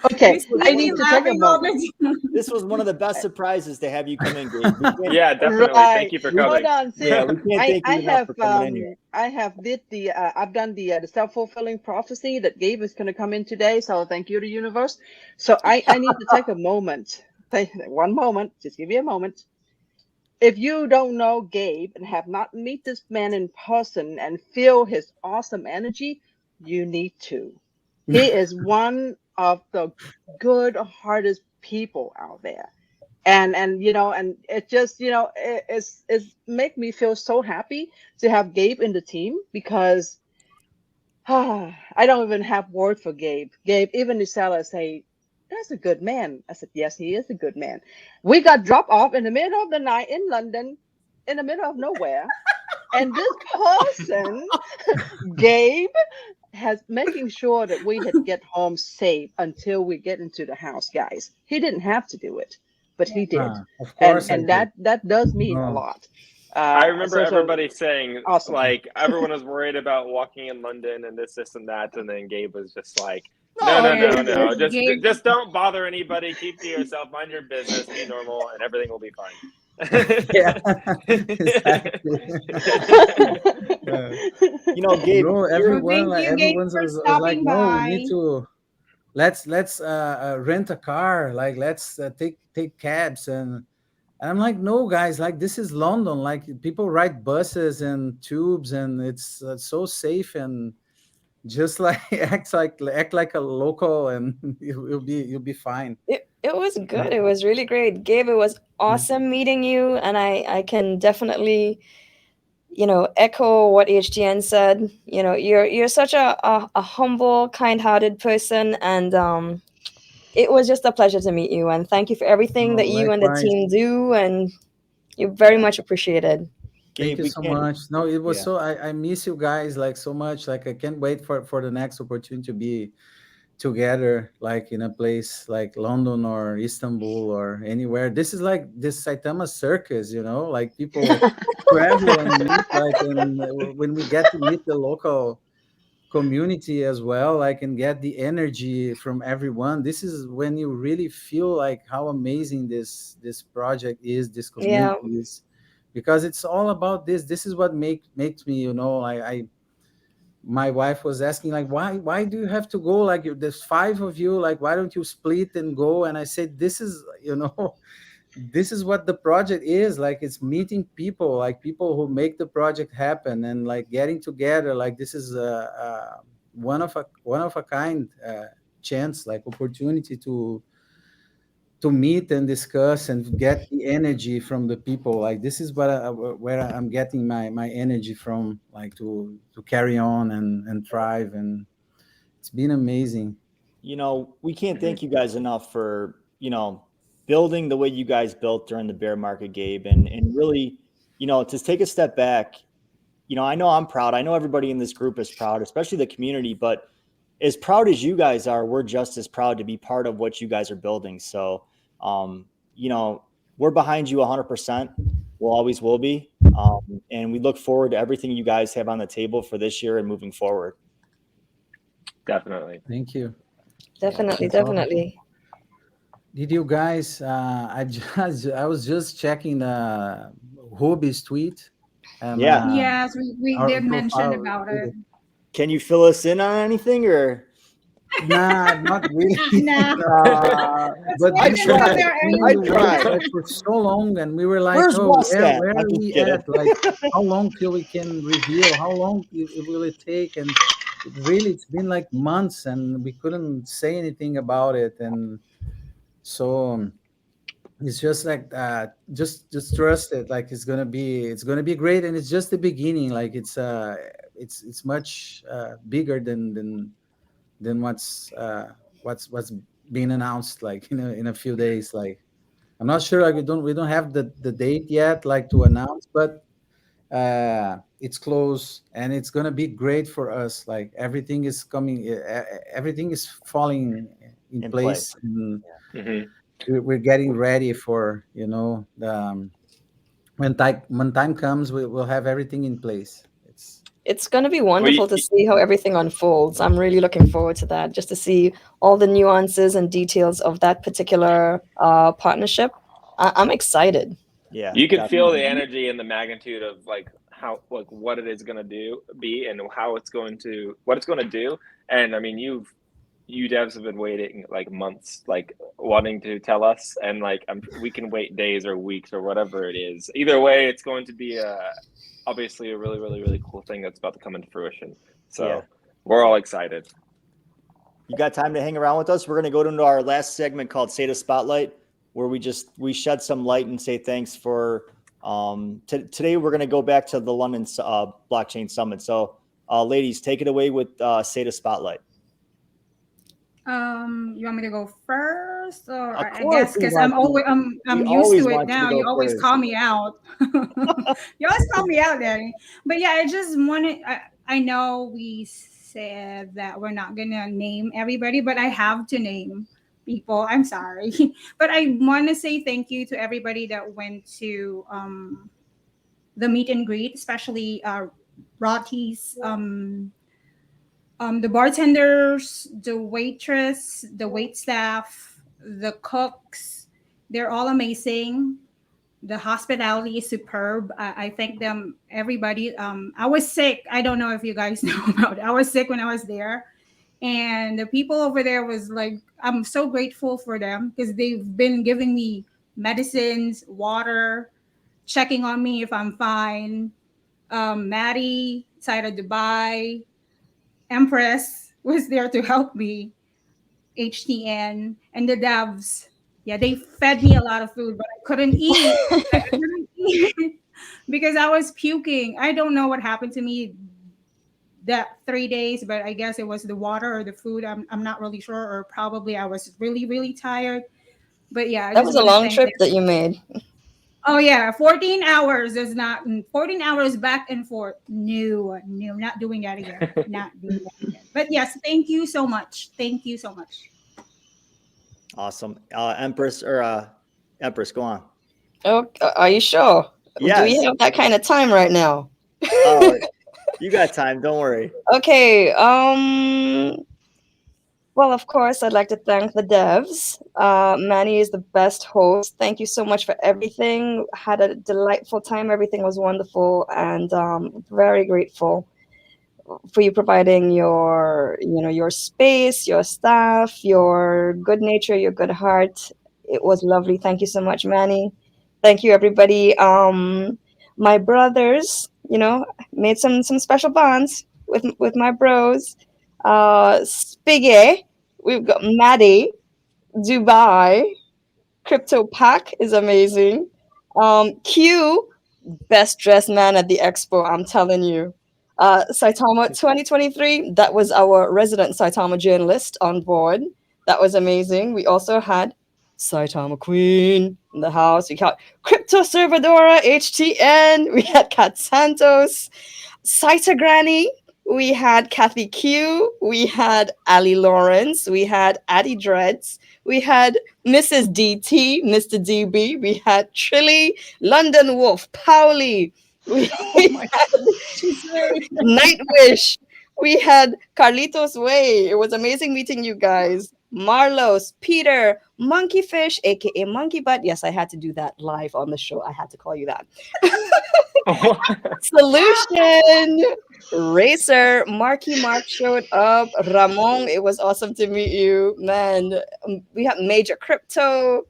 Okay, I need to take a moment. This was one of the best surprises to have you come in, Gabe. Yeah, definitely. Right. Thank you for coming. Hold on, Yeah, we can't thank you enough for coming in here. I've done the self-fulfilling prophecy that Gabe is going to come in today. So thank you to universe. So I need to take a moment. One moment. Just give me a moment. If you don't know Gabe and have not met this man in person and feel his awesome energy, you need to. He is one of the good hardest people out there. And you know, and it just, you know, it's make me feel so happy to have Gabe in the team, because I don't even have word for Gabe. Gabe, even the seller say, that's a good man. I said, yes, he is a good man. We got dropped off in the middle of the night in London, in the middle of nowhere. And this person, Gabe, has making sure that we had get home safe until we get into the house, guys. He didn't have to do it, but he did. Of course, and that does mean a lot. I remember everybody saying, awesome. Like, everyone was worried about walking in London and this and that, and then Gabe was just like, no. Just don't bother anybody. Keep to yourself. Mind your business. Be normal, and everything will be fine. Yeah, exactly. You know, Gabe, everyone's like, no, we need to let's rent a car, like let's take cabs, and I'm like, no, guys, like this is London, like people ride buses and tubes, and it's so safe, and just like act like a local, and you'll be fine. It was good. It was really great, Gabe. It was awesome meeting you, and I can definitely, you know, echo what HTN said. You know, you're such a humble, kind-hearted person, and it was just a pleasure to meet you. And thank you for everything that you and the team do, and you're very much appreciated. Thank you so much. No, it was so I miss you guys like so much. Like I can't wait for the next opportunity to be together, like in a place like London or Istanbul or anywhere. This is like this Saitama circus, you know, like people travel and meet, like, and when we get to meet the local community as well, like, and get the energy from everyone. This is when you really feel like how amazing this project is, this community is, because it's all about this. This is what makes me, you know, my wife was asking, like, why do you have to go? Like, there's 5 of you, like, why don't you split and go? And I said, this is, you know, this is what the project is. Like, it's meeting people, like people who make the project happen, and like getting together. Like, this is a one of a kind chance, like opportunity to meet and discuss and get the energy from the people. Like, this is what where I'm getting my energy from, like to carry on and thrive. And it's been amazing. You know, we can't thank you guys enough for, you know, building the way you guys built during the bear market, Gabe, and really, to take a step back, I know I'm proud. I know everybody in this group is proud, especially the community, but as proud as you guys are, we're just as proud to be part of what you guys are building. So, we're behind you 100%. We'll always will be. And we look forward to everything you guys have on the table for this year and moving forward. Definitely. Thank you. Definitely. Did you guys? I was just checking Hobie's tweet. And, yes, we did mention profile. about it. Can you fill us in on anything, or? Nah, not really. Nah. But I tried. Like, for so long, and we were like, Where's Russ where at? are I'm just we kidding. at? Like, how long till we can reveal? How long will it take? And it's been like months, and we couldn't say anything about it. And so it's just like just trust it. Like it's gonna be great, and it's just the beginning. Like it's much bigger than what's being announced, like in a few days. Like I'm not sure, like we don't have the date yet, like to announce, but it's close, and it's gonna be great for us. Like everything is coming, everything is falling in place. And we're getting ready for when time comes, we'll have everything in place. It's going to be wonderful to see how everything unfolds. I'm really looking forward to that, just to see all the nuances and details of that particular partnership. I'm excited. Yeah, you can feel the energy and the magnitude of what it is going to be and what it's going to do. And I mean, you devs have been waiting like months, like wanting to tell us, and we can wait days or weeks or whatever it is. Either way, it's going to be obviously a really, really, really cool thing that's about to come into fruition. So we're all excited. You got time to hang around with us? We're going to go into our last segment called Saita Spotlight, where we shed some light and say thanks for today. We're going to go back to the London blockchain summit. So ladies, take it away with Saita Spotlight. You want me to go first, or I guess because I'm used to it now. You always call me out. You always call me out, Daddy. But yeah, I just wanted. I know we said that we're not gonna name everybody, but I have to name people. I'm sorry, but I want to say thank you to everybody that went to the meet and greet, especially Rothy's. The bartenders, the waitress, the wait staff, the cooks, they're all amazing. The hospitality is superb. I thank them, everybody. I was sick. I don't know if you guys know about it. I was sick when I was there. And the people over there was like, I'm so grateful for them because they've been giving me medicines, water, checking on me if I'm fine. Maddie, SaitaDubai, Empress was there to help me, HTN, and the devs. Yeah, they fed me a lot of food, but I couldn't eat. I couldn't eat because I was puking. I don't know what happened to me that 3 days, but I guess it was the water or the food. I'm not really sure, or probably I was really, really tired. But yeah, that was a long trip that you made. Oh yeah, 14 hours is not 14 hours back and forth. No, not doing that again. Not doing that again. But yes, thank you so much. Thank you so much. Awesome. Empress, go on. Oh, are you sure? Yes. Do we have that kind of time right now? You got time, don't worry. Okay. Well, of course, I'd like to thank the devs. Manny is the best host. Thank you so much for everything. Had a delightful time. Everything was wonderful, and very grateful for you providing your space, your staff, your good nature, your good heart. It was lovely. Thank you so much, Manny. Thank you, everybody. My brothers, made some special bonds with my bros. Spiggy. We've got Maddie, Dubai, Crypto Pack is amazing. Q, best dressed man at the expo, I'm telling you. Saitama 2023, that was our resident Saitama journalist on board. That was amazing. We also had Saitama Queen in the house. We got CryptoServidora HTN. We had Kat Santos, Saita Granny. We had Kathy Q. We had Ali Lawrence. We had Addie Dreads. We had Mrs. DT, Mr. DB. We had Trilly, London Wolf, Powley. We had Nightwish. We had Carlitos Way. It was amazing meeting you guys. Marlos, Peter, Monkeyfish, aka Monkey Butt. Yes, I had to do that live on the show. I had to call you that. Solution, Racer, Marky Mark showed up. Ramon, it was awesome to meet you, man. We have Major Crypto.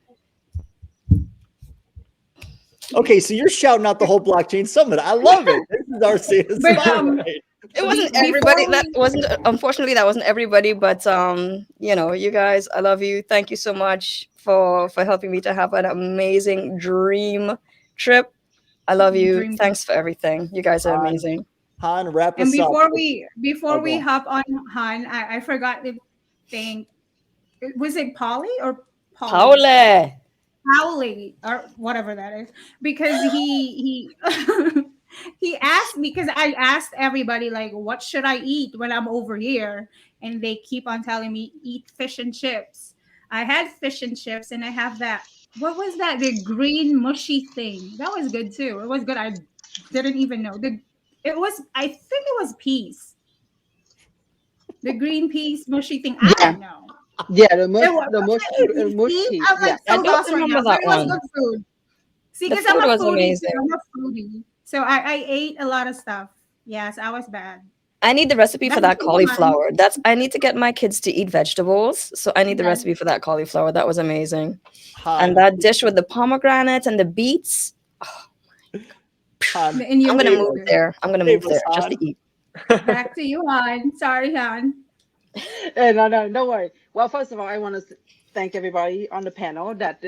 Okay, so you're shouting out the whole blockchain summit. I love it. This is our spotlight. It wasn't everybody. That wasn't, unfortunately, that wasn't everybody. But you know, you guys, I love you. Thank you so much for helping me to have an amazing dream trip. I love you. Thanks for everything. You guys are amazing. Han, wrap us And before up. before we hop on Han, I forgot to thank. Was it Polly or Paule? Pauli or whatever that is, because he he asked me, because I asked everybody like, what should I eat when I'm over here, and they keep on telling me eat fish and chips. I had fish and chips, and I have that. What was that? The green mushy thing. That was good too. It was good. I didn't even know. It was. I think it was peas. The green peas mushy thing. I don't know. Yeah, the mush tea. I'm like I so don't lost right remember now. that It was one. good food. See, The because I'm food a was foodie. amazing. I'm a foodie. So I ate a lot of stuff. Yes, I was bad. I need the recipe for That's that cauliflower. I need to get my kids to eat vegetables. So I need the recipe for that cauliflower. That was amazing. And that dish with the pomegranate and the beets. I'm gonna move there. I'm gonna move there just to eat. Back to you, Han. Sorry, Han. No, don't worry. Well, first of all, I want to thank everybody on the panel that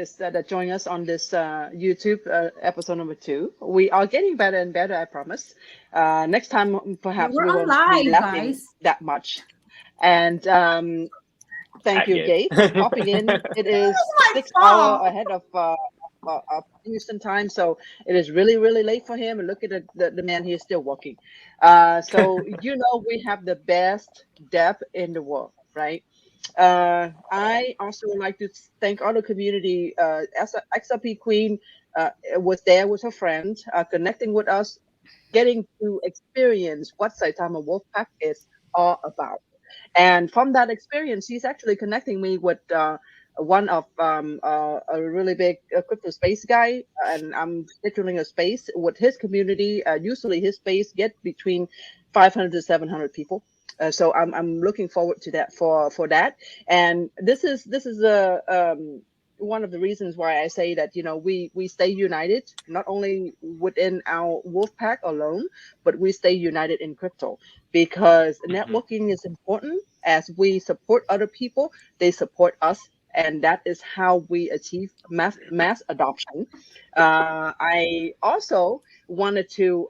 joined us on this YouTube episode number 2. We are getting better and better, I promise. Next time, perhaps we won't be laughing that much. And thank you, Gabe, for popping in. It is 6 hours ahead of Houston time, so it is really, really late for him. And look at the man; he is still working. So you know, we have the best depth in the world, right? I also would like to thank all the community. XRP Queen was there with her friends, connecting with us, getting to experience what Saitama Wolfpack is all about. And from that experience, she's actually connecting me with one of a really big crypto space guy, and I'm scheduling a space with his community. Usually, his space get between 500 to 700 people. So I'm looking forward to that for that. And this is one of the reasons why I say that, you know, we stay united, not only within our Wolfpack alone, but we stay united in crypto, because networking is important. As we support other people, they support us, and that is how we achieve mass adoption. I also wanted to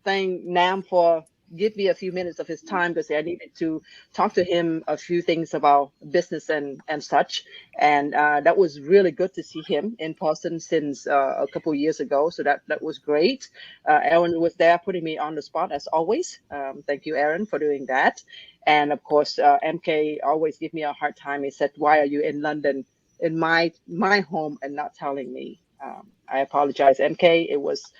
thank Nam for give me a few minutes of his time, because I needed to talk to him a few things about business and such. And that was really good to see him in person since a couple of years ago. So that was great. Aaron was there putting me on the spot as always. Thank you, Aaron, for doing that. And of course, MK always give me a hard time. He said, "Why are you in London, in my home, and not telling me?" I apologize, MK. It was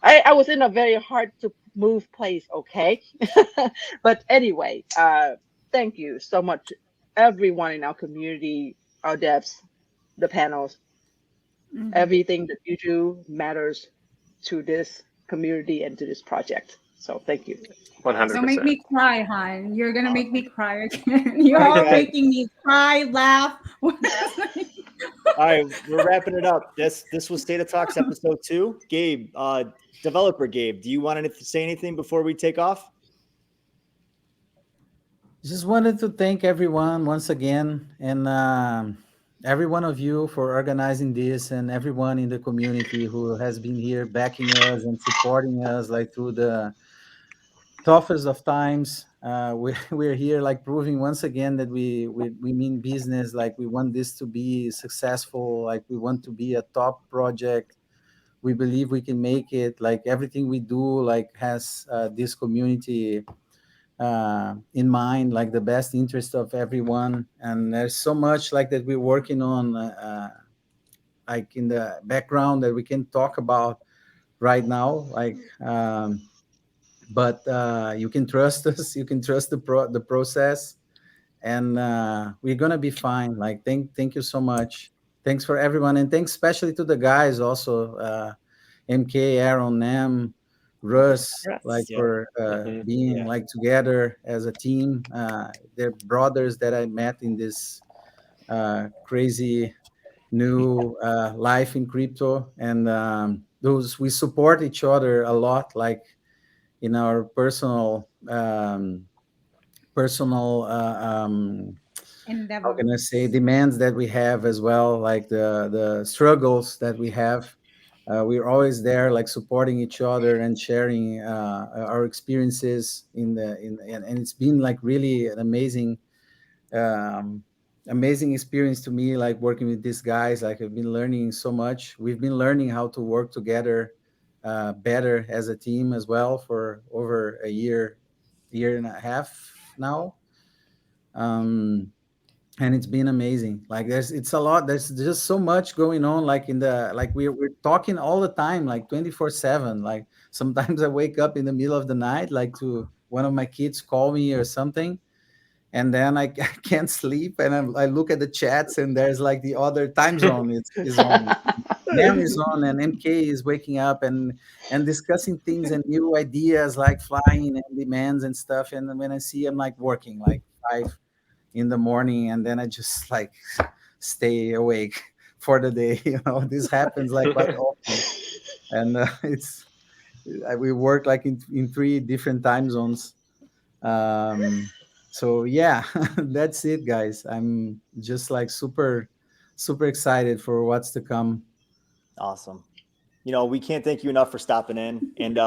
I was in a very hard to move place, okay? But anyway, thank you so much, everyone in our community, our devs, the panels. Everything that you do matters to this community and to this project. So thank you. 100%. Don't make me cry, hon. You're gonna make me cry again. You're all making me cry, laugh. All right, we're wrapping it up. This was SaitaTalks episode 2. Gabe, developer Gabe, do you want to say anything before we take off? Just wanted to thank everyone once again, and every one of you for organizing this, and everyone in the community who has been here backing us and supporting us like through the toughest of times. we're here like proving once again that we mean business. Like we want this to be successful. Like we want to be a top project. We believe we can make it. Like everything we do like has this community in mind, like the best interest of everyone. And there's so much like that we're working on like in the background that we can talk about right now, like but you can trust us, you can trust the process, and we're gonna be fine. Like thank you so much. Thanks for everyone, and thanks especially to the guys also, MK, Aaron, Nam, Russ, like Yes. Yeah. for being Yeah. like together as a team. They're brothers that I met in this crazy new life in crypto, and those we support each other a lot, like in our personal how Endeavor. can I say, demands that we have as well, like the struggles that we have. We're always there, like supporting each other and sharing our experiences and it's been like really an um, amazing experience to me, like working with these guys. Like I've been learning so much. We've been learning how to work together better as a team as well for over a year and a half now. Um, and it's been amazing. Like it's a lot, there's just so much going on, like in the like we're talking all the time, like 24/7. Like sometimes I wake up in the middle of the night, like to one of my kids call me or something, and then I can't sleep, and I look at the chats, and there's like the other time zone is on. Nam is on, and MK is waking up and discussing things and new ideas, like flying and demands and stuff. And when I see him like working like 5 in the morning, and then I just like stay awake for the day. This happens like quite often, and it's we work like in 3 different time zones. So yeah, that's it, guys. I'm just like super excited for what's to come. Awesome. We can't thank you enough for stopping in, and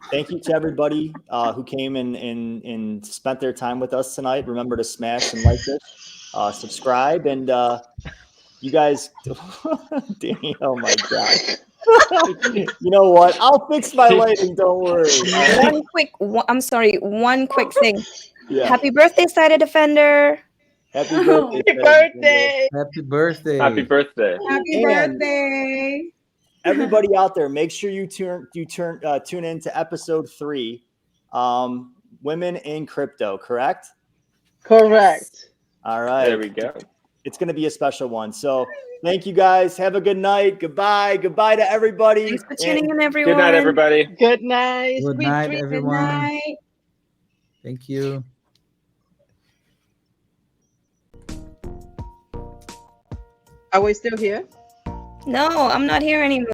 thank you to everybody who came and spent their time with us tonight. Remember to smash and like this, subscribe, and you guys, Danny, oh my God. You know what? I'll fix my lighting. Don't worry. I'm sorry, one quick thing. Yeah. Happy birthday, Cider Defender. Happy birthday. Happy birthday. Happy birthday. Happy birthday. Happy And birthday. everybody out there, make sure you tune in to episode 3, Women in Crypto, correct? Correct. All right. There we go. It's going to be a special one. So thank you guys. Have a good night. Goodbye. Goodbye to everybody. Thanks for tuning in, everyone. Good night, everybody. Good night. Good Sweet night, dreams. Good everyone. night. Thank you. Are we still here? No, I'm not here anymore.